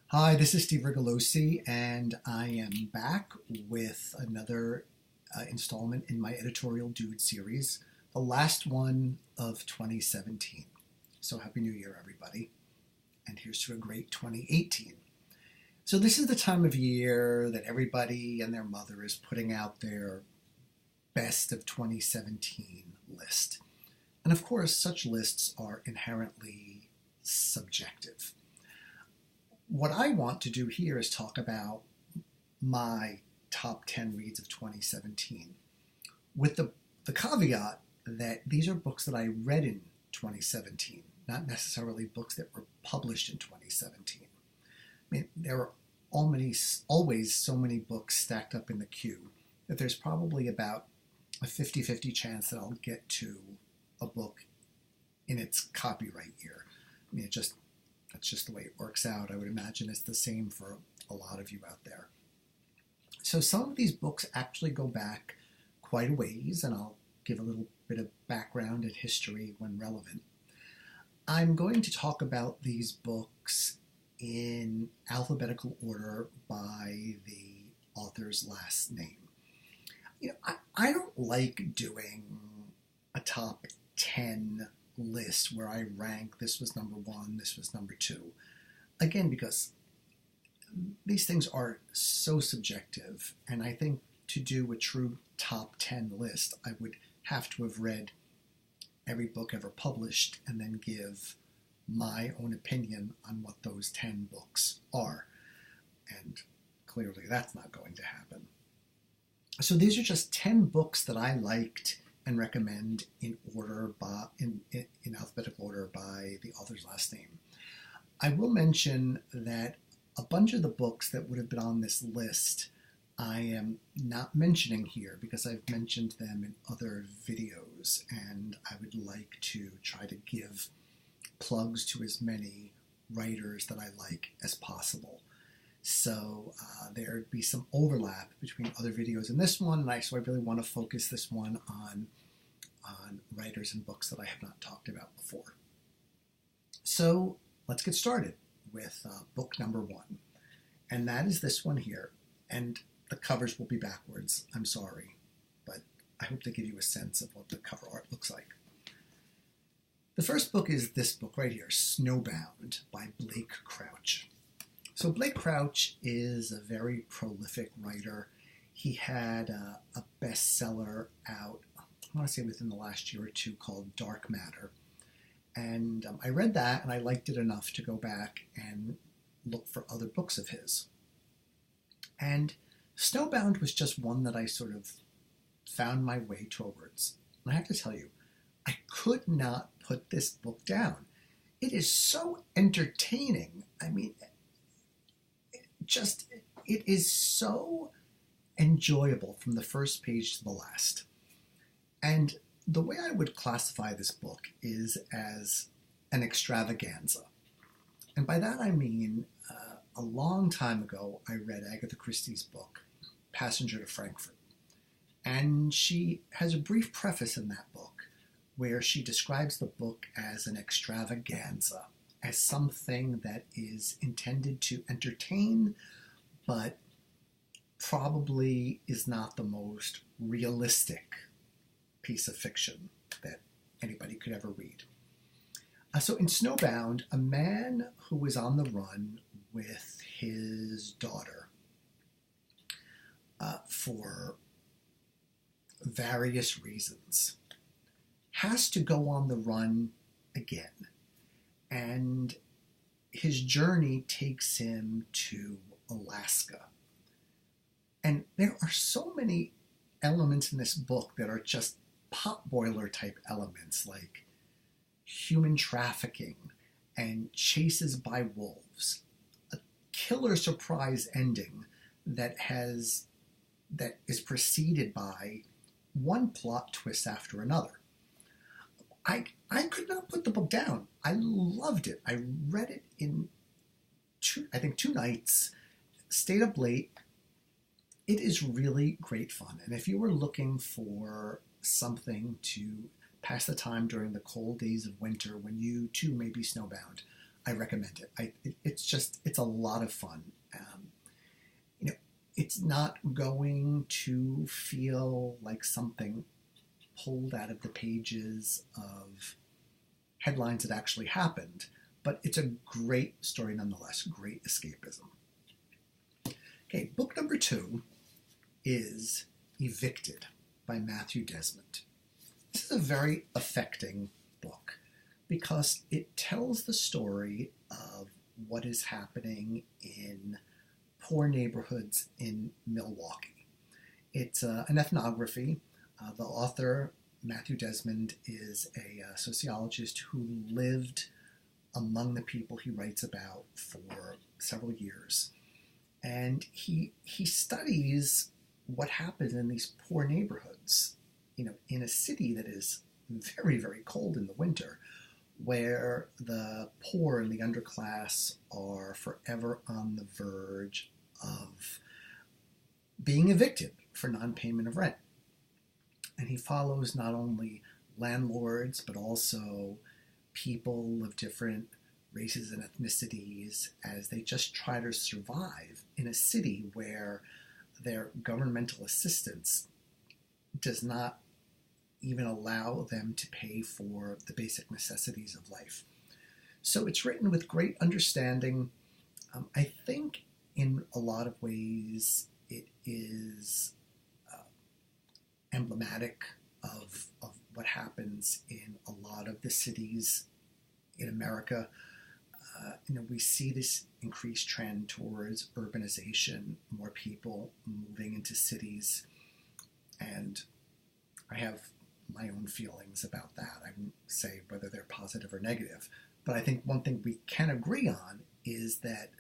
Hi, this is Steve Rigolosi, and I am back with another installment in my Editorial Dude series, the last one of 2017. So, Happy New Year, everybody, and here's to a great 2018. So, this is the time of year that everybody and their mother is putting out their best of 2017 list. And of course, such lists are inherently subjective. What I want to do here is talk about my top 10 reads of 2017 with the caveat that these are books that I read in 2017, not necessarily books that were published in 2017. I mean, there are always so many books stacked up in the queue that there's probably about a 50-50 chance that I'll get to a book in its copyright year. I mean, that's just the way it works out. I would imagine it's the same for a lot of you out there. So some of these books actually go back quite a ways, and I'll give a little bit of background and history when relevant. I'm going to talk about these books in alphabetical order by the author's last name. I don't like doing a top 10 list where I rank this was number one, this was number two. Again, because these things are so subjective, and I think to do a true top 10 list, I would have to have read every book ever published and then give my own opinion on what those 10 books are. And clearly that's not going to happen. So these are just 10 books that I liked and recommend in alphabetical order by the author's last name. I will mention that a bunch of the books that would have been on this list I am not mentioning here because I've mentioned them in other videos, and I would like to try to give plugs to as many writers that I like as possible. So there'd be some overlap between other videos and this one, so I really want to focus this one on writers and books that I have not talked about before. So let's get started with book number one, and that is this one here. And the covers will be backwards, I'm sorry, but I hope to give you a sense of what the cover art looks like. The first book is this book right here, Snowbound by Blake Crouch. So Blake Crouch is a very prolific writer. He had a bestseller out, I want to say within the last year or two, called Dark Matter. And I read that and I liked it enough to go back and look for other books of his. And Snowbound was just one that I sort of found my way towards. And I have to tell you, I could not put this book down. It is so entertaining. I mean, it is so enjoyable from the first page to the last. And the way I would classify this book is as an extravaganza. And by that I mean, a long time ago, I read Agatha Christie's book, Passenger to Frankfurt. And she has a brief preface in that book where she describes the book as an extravaganza, as something that is intended to entertain, but probably is not the most realistic piece of fiction that anybody could ever read. So in Snowbound, a man who is on the run with his daughter for various reasons has to go on the run again. And his journey takes him to Alaska. And there are so many elements in this book that are just potboiler type elements, like human trafficking and chases by wolves, a killer surprise ending that is preceded by one plot twist after another. I could not put the book down. I loved it. I read it in two nights, stayed up late. It is really great fun. And if you were looking for something to pass the time during the cold days of winter when you too may be snowbound, I recommend it. It's a lot of fun. You know, it's not going to feel like something pulled out of the pages of headlines that actually happened, but it's a great story nonetheless, great escapism. Okay, book number 2 is Evicted by Matthew Desmond. This is a very affecting book because it tells the story of what is happening in poor neighborhoods in Milwaukee. It's an ethnography. The author, Matthew Desmond, is a sociologist who lived among the people he writes about for several years. And he studies what happens in these poor neighborhoods, in a city that is very, very cold in the winter, where the poor and the underclass are forever on the verge of being evicted for non-payment of rent. And he follows not only landlords, but also people of different races and ethnicities as they just try to survive in a city where their governmental assistance does not even allow them to pay for the basic necessities of life. So it's written with great understanding. I think in a lot of ways it is emblematic of what happens in a lot of the cities in America. We see this increased trend towards urbanization, more people moving into cities, and I have my own feelings about that. I won't say whether they're positive or negative, but I think one thing we can agree on is that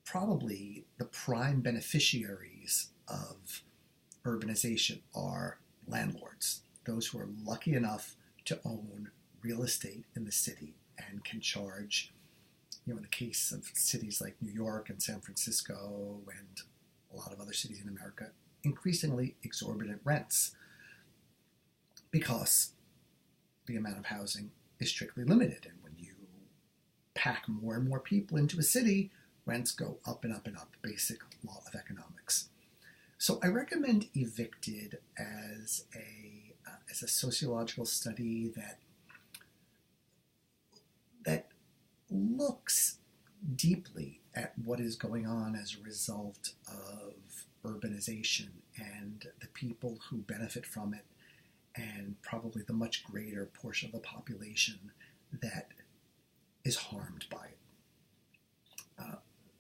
probably the prime beneficiaries of urbanization are landlords, those who are lucky enough to own real estate in the city and can charge, in the case of cities like New York and San Francisco and a lot of other cities in America, increasingly exorbitant rents because the amount of housing is strictly limited. And when you pack more and more people into a city, rents go up and up and up, basic law of economics. So I recommend Evicted as a sociological study that looks deeply at what is going on as a result of urbanization and the people who benefit from it, and probably the much greater portion of the population that is harmed by it.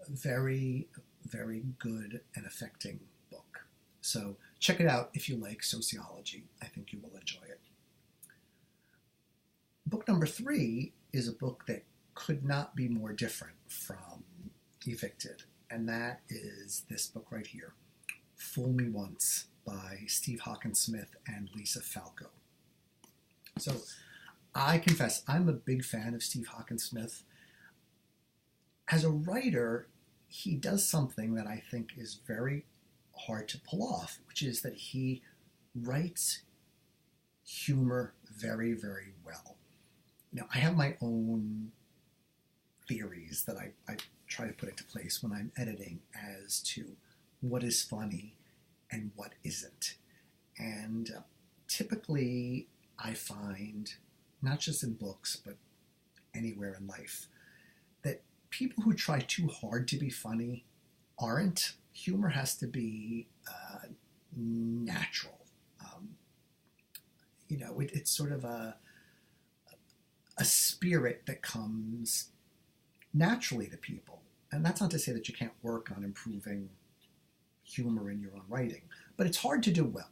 Very, very good and affecting book. So check it out if you like sociology. I think you will enjoy it. Book number 3 is a book that could not be more different from Evicted, and that is this book right here, Fool Me Once by Steve Hockensmith and Lisa Falco. So I confess, I'm a big fan of Steve Hockensmith. As a writer, he does something that I think is very hard to pull off, which is that he writes humor very, very well. I have my own theories that I try to put into place when I'm editing as to what is funny and what isn't. And typically I find, not just in books, but anywhere in life, that people who try too hard to be funny aren't. Humor has to be natural. It's sort of a spirit that comes naturally to people. And that's not to say that you can't work on improving humor in your own writing, but it's hard to do well.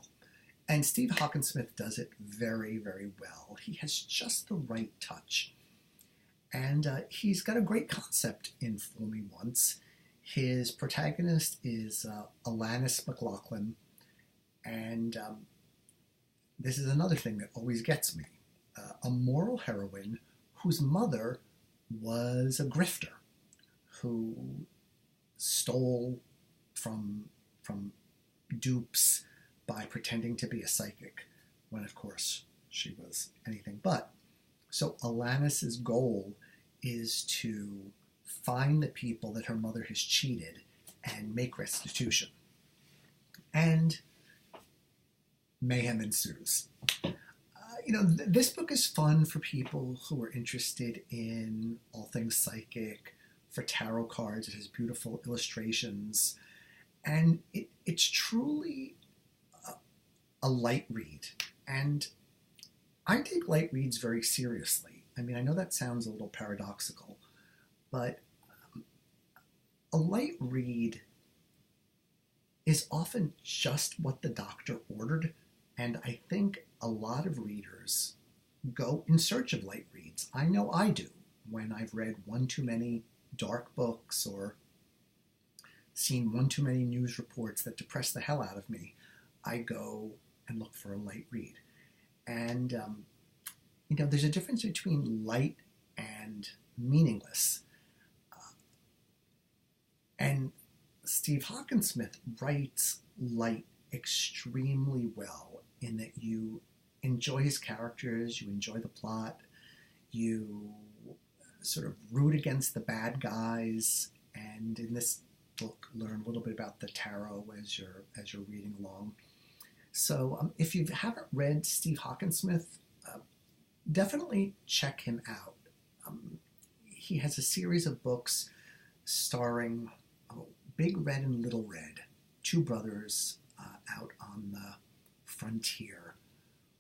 And Steve Hockensmith does it very, very well. He has just the right touch. And he's got a great concept in Fool Me Once. His protagonist is Alanis McLaughlin, and this is another thing that always gets me. A moral heroine whose mother was a grifter who stole from dupes by pretending to be a psychic, when of course she was anything but. So Alanis's goal is to find the people that her mother has cheated and make restitution. And mayhem ensues. This book is fun for people who are interested in all things psychic, for tarot cards. It has beautiful illustrations, and it's truly a light read. And I take light reads very seriously. I mean, I know that sounds a little paradoxical, but a light read is often just what the doctor ordered, and I think a lot of readers go in search of light reads. I know I do. When I've read one too many dark books or seen one too many news reports that depress the hell out of me, I go and look for a light read. And, there's a difference between light and meaningless. And Steve Hockensmith writes light extremely well, in that you enjoy his characters, you enjoy the plot, you sort of root against the bad guys, and in this book learn a little bit about the tarot as you're reading along. So if you haven't read Steve Hockensmith, definitely check him out. He has a series of books starring Big Red and Little Red, two brothers out on the frontier,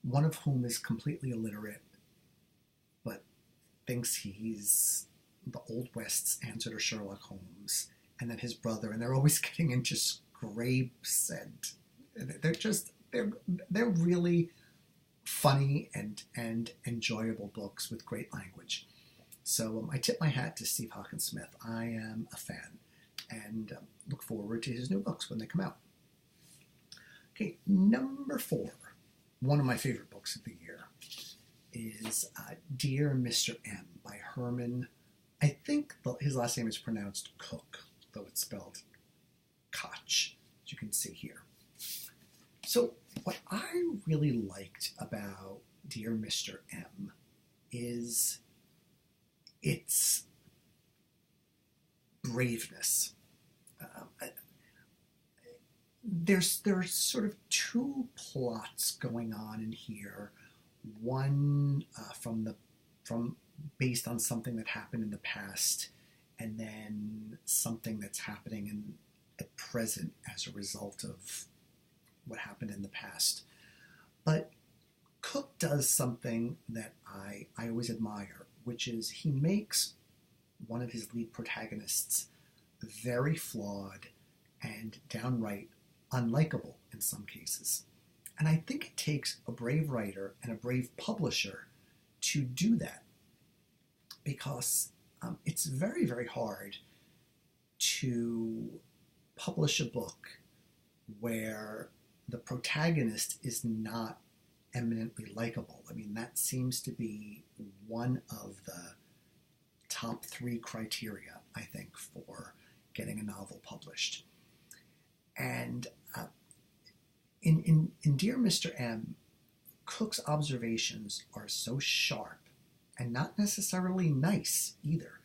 one of whom is completely illiterate, but thinks he's the Old West's answer to Sherlock Holmes, and then his brother, and they're always getting into scrapes, and they're really funny and enjoyable books with great language. So I tip my hat to Steve Hockensmith. I am a fan, and look forward to his new books when they come out. Okay, number 4, one of my favorite books of the year, is Dear Mr. M by Herman. I think his last name is pronounced Koch, though it's spelled Koch, as you can see here. So what I really liked about Dear Mr. M is its braveness. There's sort of two plots going on in here. One from based on something that happened in the past, and then something that's happening at present as a result of what happened in the past. But Koch does something that I always admire, which is he makes one of his lead protagonists very flawed and downright unlikable in some cases. And I think it takes a brave writer and a brave publisher to do that, because it's very, very hard to publish a book where the protagonist is not eminently likable. I mean, that seems to be one of the top 3 criteria, I think, for getting a novel published. And in Dear Mr. M, Koch's observations are so sharp and not necessarily nice either.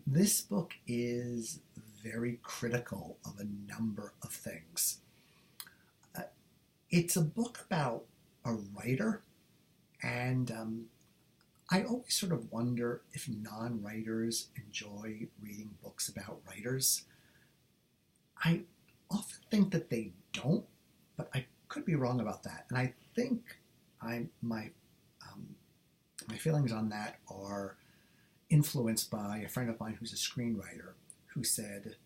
This book is very critical of a number of things. It's a book about a writer, and I always sort of wonder if non-writers enjoy reading books about writers. I often think that they don't, but I could be wrong about that. And I think my feelings on that are influenced by a friend of mine who's a screenwriter, who said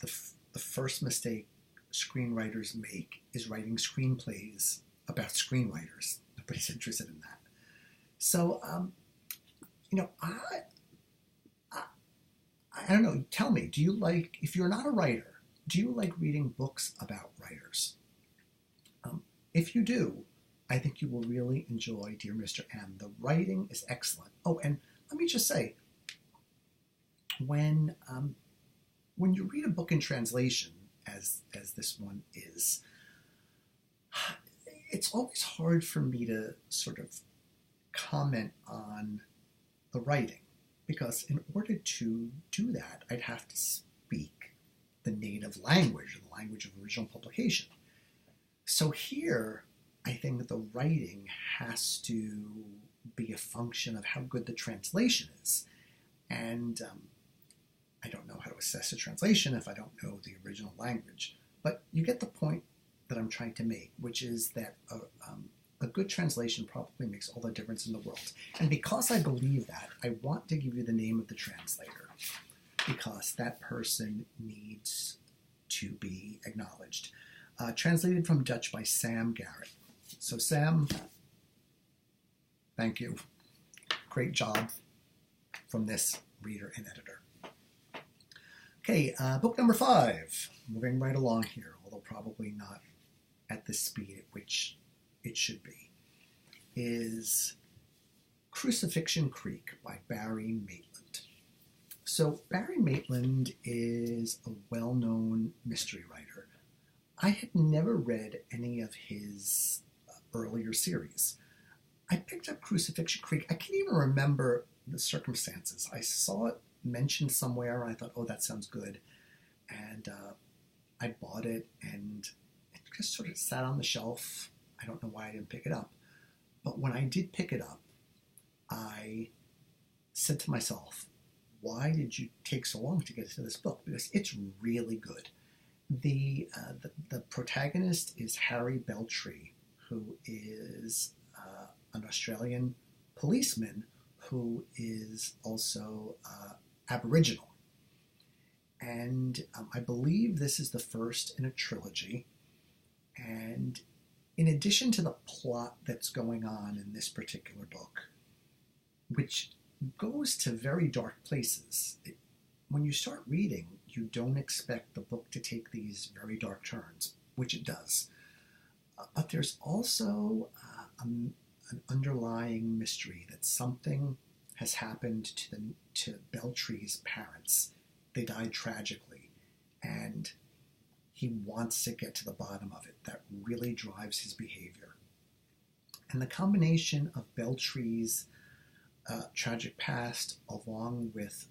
the first mistake screenwriters make is writing screenplays about screenwriters. Nobody's interested in that. So, I don't know. Tell me, do you like, if you're not a writer, do you like reading books about writers? If you do, I think you will really enjoy Dear Mr. M. The writing is excellent. Oh, and let me just say, when you read a book in translation, as this one is, it's always hard for me to sort of comment on the writing. because in order to do that, I'd have to speak the native language, the language of original publication. So here, I think the writing has to be a function of how good the translation is. And I don't know how to assess a translation if I don't know the original language. But you get the point that I'm trying to make, which is that a good translation probably makes all the difference in the world. And because I believe that, I want to give you the name of the translator, because that person needs to be acknowledged. Translated from Dutch by Sam Garrett. So Sam, thank you. Great job from this reader and editor. Okay, book number 5. Moving right along here, although probably not at the speed at which it should be, is Crucifixion Creek by Barry Maitland. So Barry Maitland is a well-known mystery writer. I had never read any of his earlier series. I picked up Crucifixion Creek. I can't even remember the circumstances. I saw it mentioned somewhere, and I thought, oh, that sounds good. And I bought it, and it just sort of sat on the shelf. I don't know why I didn't pick it up. But when I did pick it up, I said to myself, why did you take so long to get to this book? Because it's really good. The protagonist is Harry Beltree, who is an Australian policeman who is also Aboriginal. And I believe this is the first in a trilogy. And in addition to the plot that's going on in this particular book, which goes to very dark places, when you start reading, you don't expect the book to take these very dark turns, which it does. But there's also an underlying mystery that something has happened to Beltree's parents. They died tragically, and he wants to get to the bottom of it. That really drives his behavior. And the combination of Beltree's tragic past, along with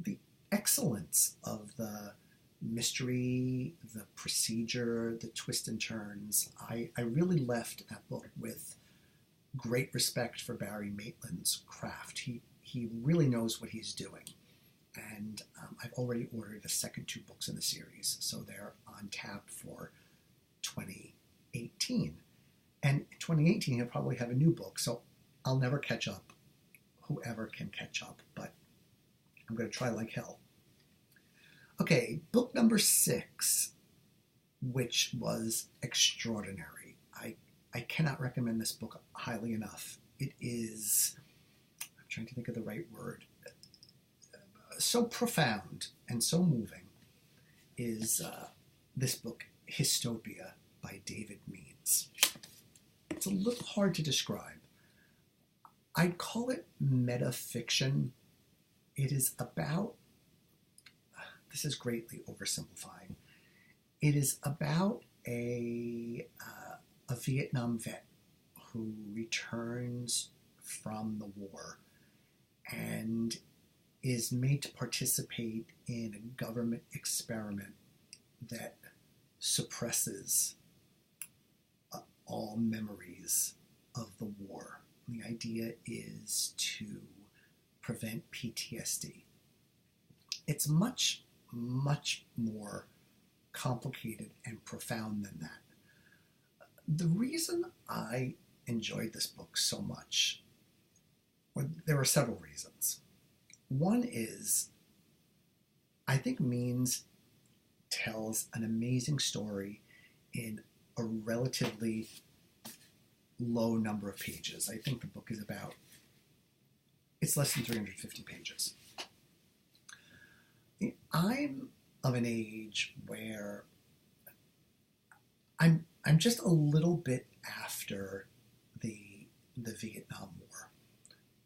the excellence of the mystery, the procedure, the twists and turns, I really left that book with great respect for Barry Maitland's craft. He really knows what he's doing. And I've already ordered the second 2 books in the series, so they're on tap for 2018. And in 2018, he'll probably have a new book, so I'll never catch up. Whoever can catch up, but I'm going to try like hell. Okay, book number 6, which was extraordinary. I cannot recommend this book highly enough. It is, I'm trying to think of the right word, so profound and so moving is this book, Hystopia by David Means. It's a little hard to describe. I'd call it metafiction. It is about, this is greatly oversimplifying, it is about a Vietnam vet who returns from the war and is made to participate in a government experiment that suppresses all memories of the war. The idea is to prevent PTSD. It's much, much more complicated and profound than that. The reason I enjoyed this book so much, well, there are several reasons. One is, I think Means tells an amazing story in a relatively low number of pages. I think the book is about, it's less than 350 pages. I'm of an age where I'm just a little bit after the Vietnam War.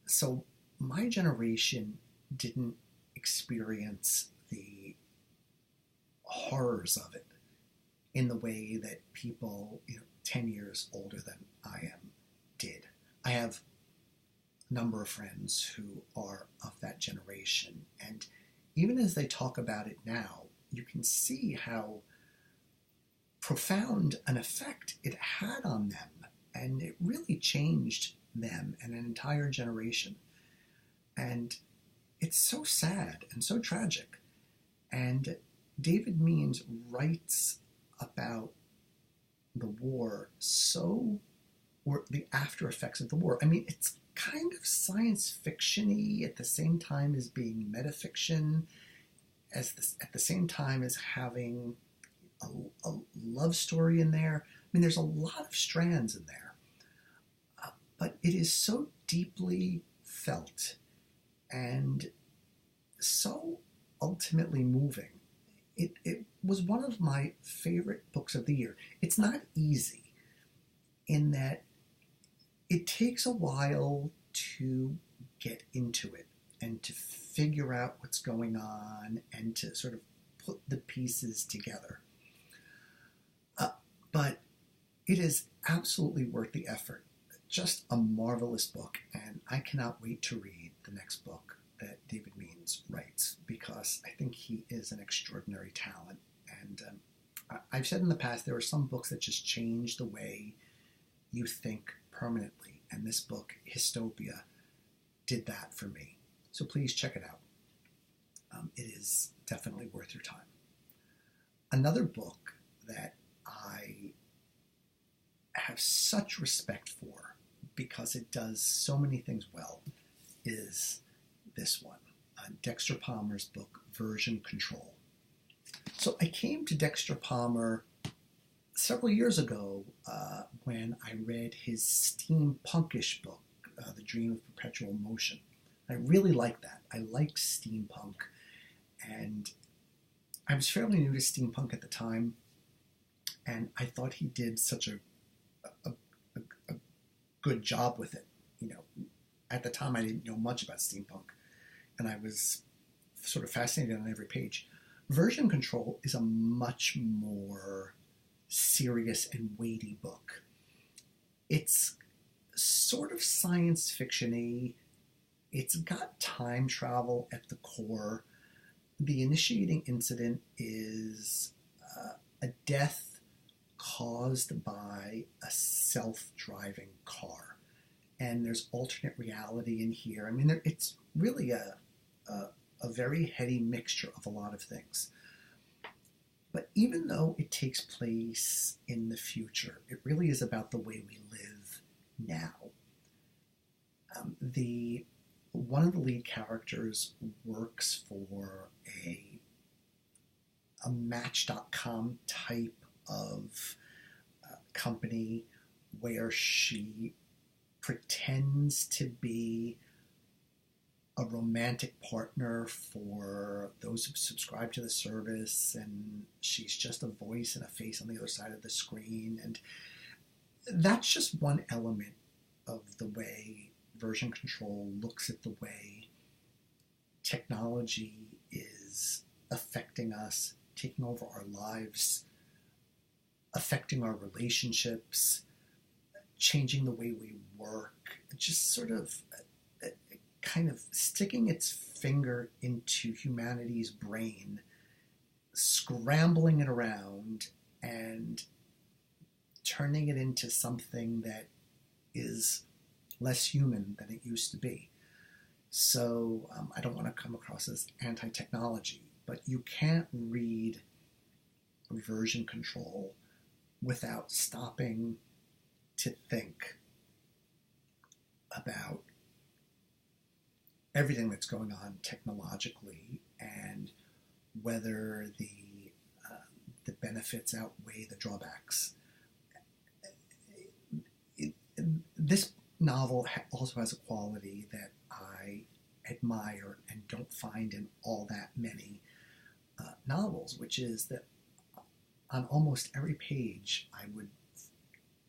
So my generation didn't experience the horrors of it in the way that people 10 years older than I am did. I have number of friends who are of that generation. And even as they talk about it now, you can see how profound an effect it had on them. And it really changed them and an entire generation. And it's so sad and so tragic. And David Means writes about the war or the after effects of the war. I mean, it's kind of science fiction-y at the same time as being metafiction, at the same time as having a love story in there. I mean, there's a lot of strands in there. But it is so deeply felt and so ultimately moving. It was one of my favorite books of the year. It's not easy in that it takes a while to get into it and to figure out what's going on and to sort of put the pieces together. But it is absolutely worth the effort. Just a marvelous book, and I cannot wait to read the next book that David Means writes, because I think he is an extraordinary talent. And I've said in the past, there are some books that just change the way you think permanently, and this book, Hystopia, did that for me. So please check it out. It is definitely worth your time. Another book that I have such respect for, because it does so many things well, is this one, Dexter Palmer's book, Version Control. So I came to Dexter Palmer several years ago when I read his steampunkish book, The Dream of Perpetual Motion. I really like that. I like steampunk, and I was fairly new to steampunk at the time, and I thought he did such a good job with it. You know, at the time I didn't know much about steampunk, and I was sort of fascinated on every page. Version Control is a much more serious and weighty book. It's sort of science fiction-y. It's got time travel at the core. The initiating incident is a death caused by a self-driving car. And there's alternate reality in here. I mean, it's really a very heady mixture of a lot of things. But even though it takes place in the future, it really is about the way we live now. One of the lead characters works for a Match.com type of company where she pretends to be a romantic partner for those who subscribe to the service, and she's just a voice and a face on the other side of the screen. And that's just one element of the way Version Control looks at the way technology is affecting us, taking over our lives, affecting our relationships, changing the way we work, just sort of kind of sticking its finger into humanity's brain, scrambling it around and turning it into something that is less human than it used to be. So I don't want to come across as anti-technology, but you can't read Version Control without stopping to think about everything that's going on technologically and whether the benefits outweigh the drawbacks. This novel also has a quality that I admire and don't find in all that many novels, which is that on almost every page I would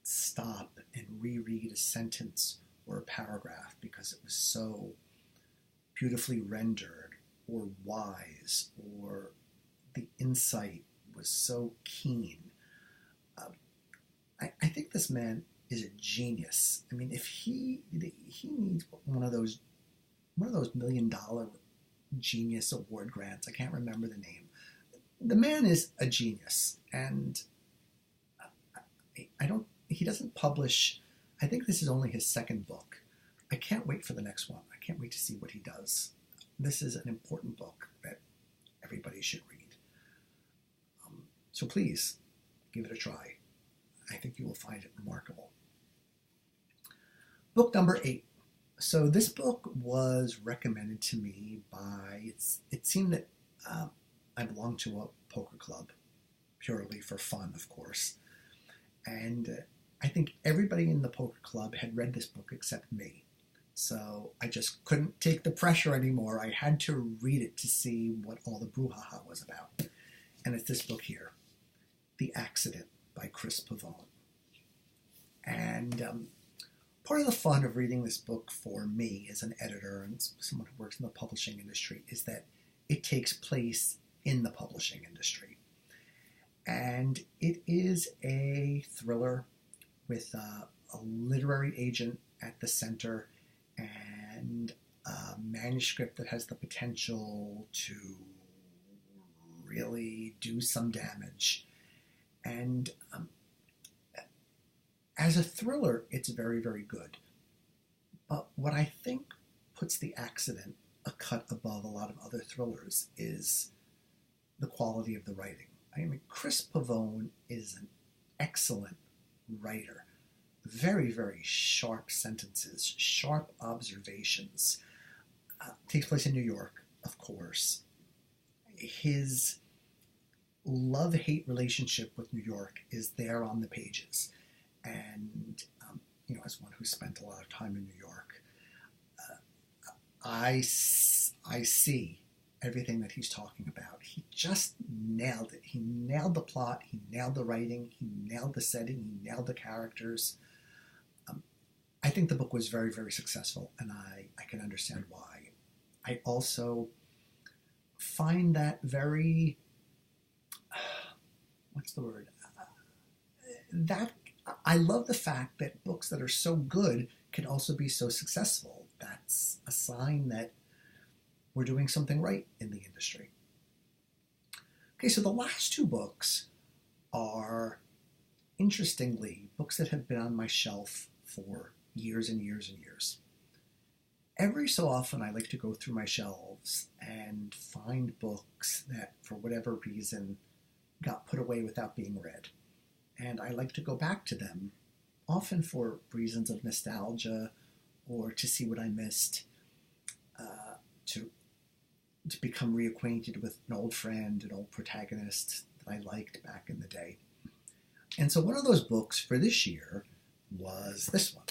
stop and reread a sentence or a paragraph because it was so beautifully rendered or wise, or the insight was so keen. I think this man is a genius. I mean, if he needs one of those $1 million genius award grants. I can't remember the name. The man is a genius, and I don't. He doesn't publish. I think this is only his second book. I can't wait for the next one. I can't wait to see what he does. This is an important book that everybody should read. So please give it a try. I think you will find it remarkable. Book number 8. So this book was recommended to me by, it seemed that I belong to a poker club, purely for fun, of course. And I think everybody in the poker club had read this book except me. So I just couldn't take the pressure anymore. I had to read it to see what all the brouhaha was about. And it's this book here, The Accident by Pavone. And part of the fun of reading this book for me as an editor and someone who works in the publishing industry is that it takes place in the publishing industry. And it is a thriller with a literary agent at the center and a manuscript that has the potential to really do some damage. And as a thriller, it's very, very good. But what I think puts The Accident a cut above a lot of other thrillers is the quality of the writing. I mean, Pavone is an excellent writer. Very, very sharp sentences, sharp observations. Takes place in New York, of course. His love-hate relationship with New York is there on the pages. And, as one who spent a lot of time in New York, I see everything that he's talking about. He just nailed it. He nailed the plot. He nailed the writing. He nailed the setting. He nailed the characters. I think the book was very, very successful, and I can understand why. I also find that very, what's the word? I love the fact that books that are so good can also be so successful. That's a sign that we're doing something right in the industry. Okay, so the last 2 books are, interestingly, books that have been on my shelf for years and years and years. Every so often I like to go through my shelves and find books that, for whatever reason, got put away without being read. And I like to go back to them, often for reasons of nostalgia or to see what I missed, to become reacquainted with an old friend, an old protagonist that I liked back in the day. And so one of those books for this year was this one,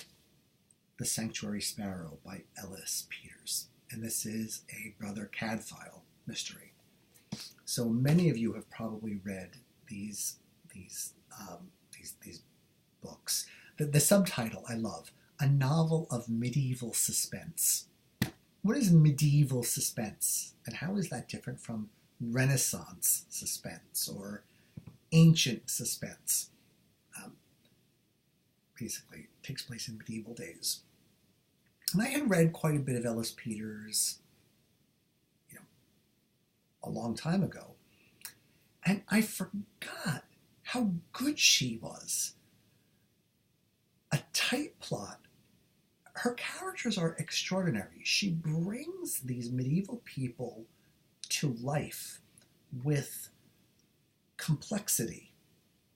The Sanctuary Sparrow by Ellis Peters. And this is a Brother Cadfael mystery. So many of you have probably read these books. The subtitle I love, A Novel of Medieval Suspense. What is medieval suspense, and how is that different from Renaissance suspense or ancient suspense? Basically, it takes place in medieval days. And I had read quite a bit of Ellis Peters, a long time ago, and I forgot how good she was. A tight plot. Her characters are extraordinary. She brings these medieval people to life with complexity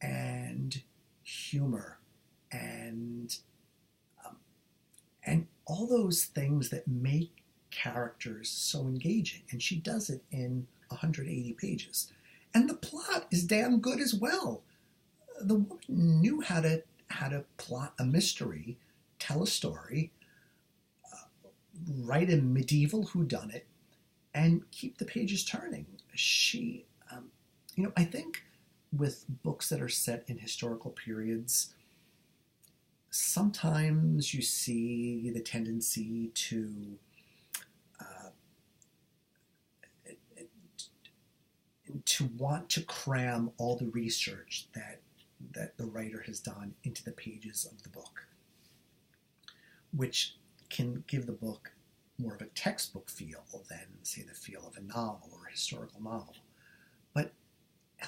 and humor and all those things that make characters so engaging. And she does it in 180 pages. And the plot is damn good as well. The woman knew how to plot a mystery, tell a story, write a medieval whodunit, and keep the pages turning. She, I think with books that are set in historical periods, sometimes you see the tendency to want to cram all the research that that the writer has done into the pages of the book, which can give the book more of a textbook feel than, say, the feel of a novel or a historical novel. But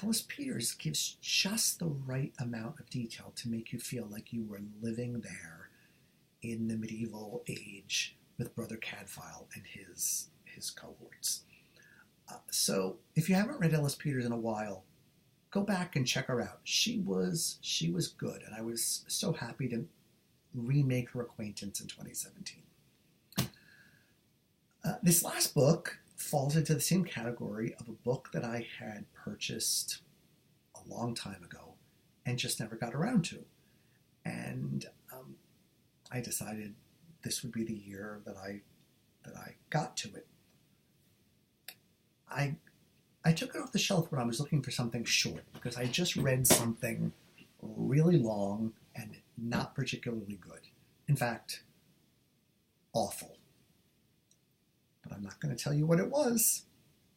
Ellis Peters gives just the right amount of detail to make you feel like you were living there in the medieval age with Brother Cadfael and his cohorts. So if you haven't read Ellis Peters in a while, go back and check her out. She was good, and I was so happy to remake her acquaintance in 2017. This last book falls into the same category of a book that I had purchased a long time ago and just never got around to. And I decided this would be the year that I got to it. I took it off the shelf when I was looking for something short, because I just read something really long and not particularly good. In fact, awful. But I'm not going to tell you what it was.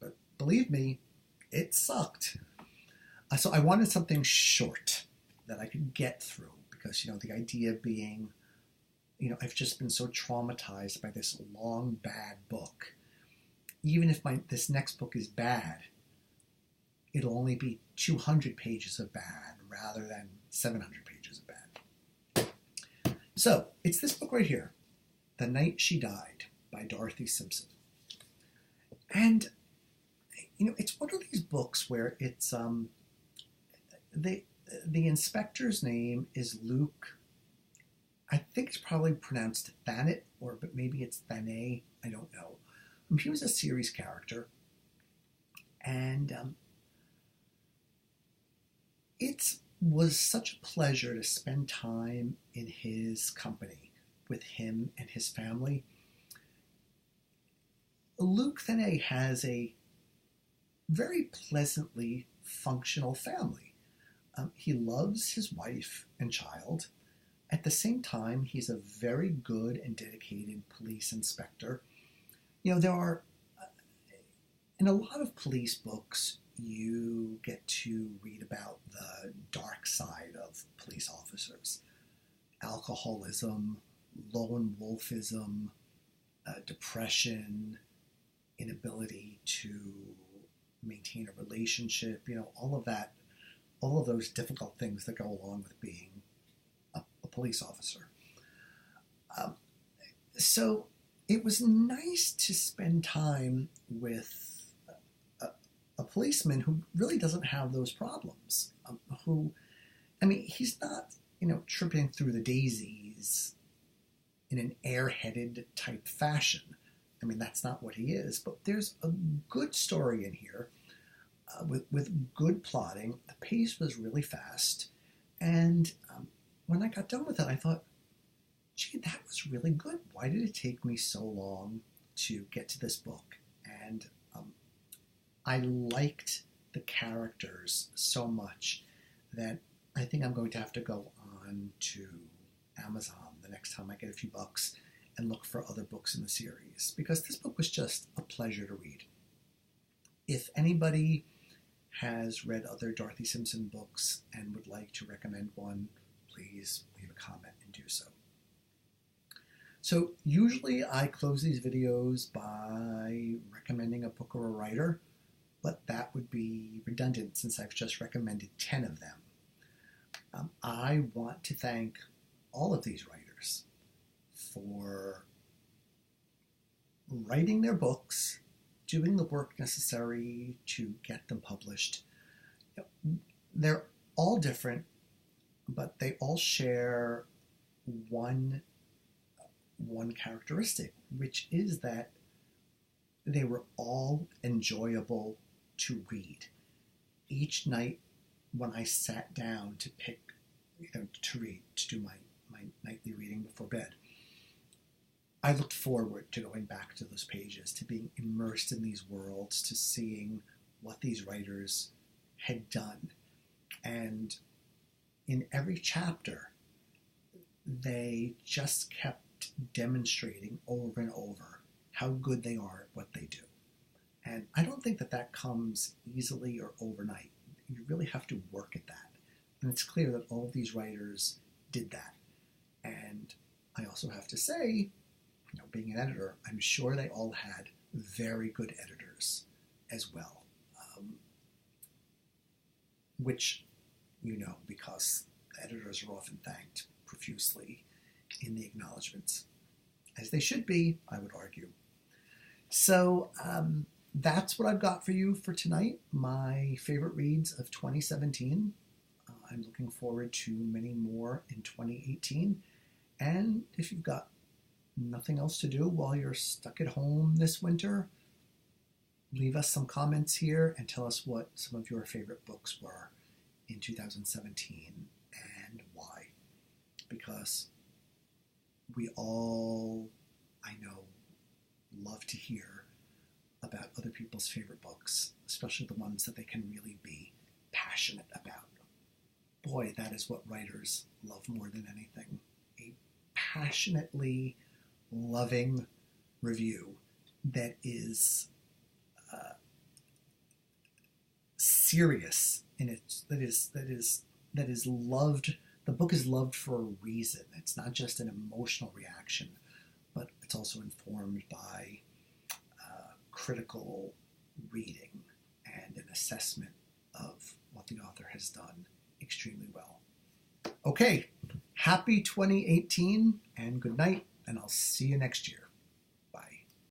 But believe me, it sucked. So I wanted something short that I could get through, because, the idea being, I've just been so traumatized by this long, bad book. Even if this next book is bad, it'll only be 200 pages of bad rather than 700 pages of bad. So it's this book right here, The Night She Died by Dorothy Simpson. And, it's one of these books where it's, the inspector's name is Luke. I think it's probably pronounced Thanet, but maybe it's Thanet, I don't know. He was a series character, and it was such a pleasure to spend time in his company with him and his family. Luke Thanet has a very pleasantly functional family. He loves his wife and child. At the same time, he's a very good and dedicated police inspector. There are, in a lot of police books, you get to read about the dark side of police officers. Alcoholism, lone wolfism, depression, inability to maintain a relationship, all of that, all of those difficult things that go along with being a police officer. So it was nice to spend time with a policeman who really doesn't have those problems. He's not, tripping through the daisies in an airheaded type fashion. That's not what he is. But there's a good story in here with good plotting. The pace was really fast. And when I got done with it, I thought, gee, that was really good. Why did it take me so long to get to this book? And I liked the characters so much that I think I'm going to have to go on to Amazon the next time I get a few bucks and look for other books in the series, because this book was just a pleasure to read. If anybody has read other Dorothy Simpson books and would like to recommend one, please leave a comment and do so. So usually I close these videos by recommending a book or a writer, but that would be redundant since I've just recommended 10 of them. I want to thank all of these writers for writing their books, doing the work necessary to get them published. They're all different, but they all share one characteristic, which is that they were all enjoyable to read. Each night when I sat down to pick, to read, to do my nightly reading before bed, I looked forward to going back to those pages, to being immersed in these worlds, to seeing what these writers had done. And in every chapter, they just kept demonstrating over and over how good they are at what they do. And I don't think that comes easily or overnight. You really have to work at that. And it's clear that all of these writers did that. And I also have to say, being an editor, I'm sure they all had very good editors as well, which because editors are often thanked profusely in the acknowledgments, as they should be, I would argue. So that's what I've got for you for tonight, my favorite reads of 2017. I'm looking forward to many more in 2018. And if you've got nothing else to do while you're stuck at home this winter, leave us some comments here and tell us what some of your favorite books were in 2017 and why. Because we all, I know, love to hear about other people's favorite books, especially the ones that they can really be passionate about. Boy, that is what writers love more than anything. A passionately loving review that is serious in it, that is loved. The book is loved for a reason. It's not just an emotional reaction, but it's also informed by critical reading and an assessment of what the author has done extremely well. Okay, happy 2018 and good night, and I'll see you next year.